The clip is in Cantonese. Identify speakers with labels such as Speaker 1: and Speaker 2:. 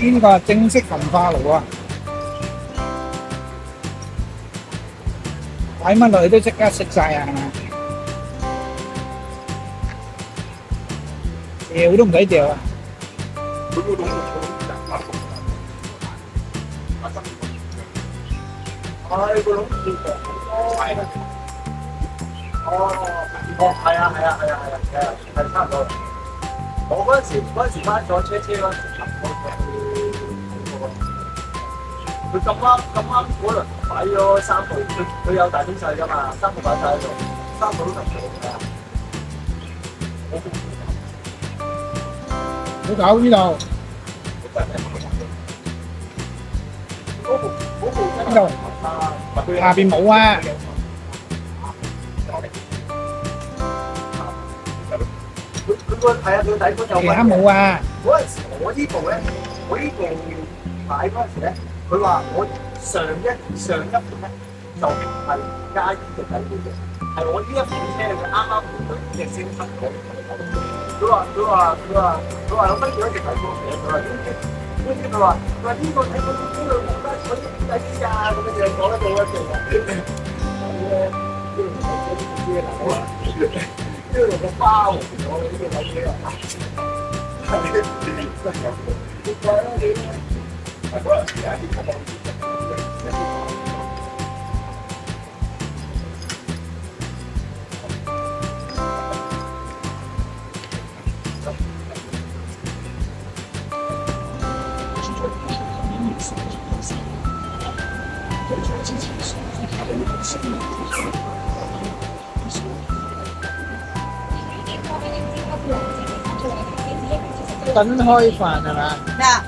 Speaker 1: 呢個係正式焚化爐啊！擺乜落去都即刻食晒啊，係咪？掉都唔使掉啊！
Speaker 2: 係差唔多。我嗰陣時翻咗車嗰陣時，佢咁啱嗰輪擺咗三部，佢有大中細㗎嘛，三部擺晒喺度，三部都咁做㗎。
Speaker 1: 好搞呢度，呢度下邊冇啊！
Speaker 2: 佢底盤有
Speaker 1: 其他冇啊！
Speaker 2: 嗰陣時我呢部買嗰陣時咧，佢話我上一盤咧就係加呢隻底盤嘅，係我呢一款車佢啱啱換咗隻升級嘅。佢話有乜嘢一隻底盤嘅？佢話跟住佢話呢個底盤呢度冇得取底價咁樣講得到一隻嘅。呢度個包，我呢個睇嘢啊！
Speaker 1: 等開飯係嘛？
Speaker 3: 咩啊？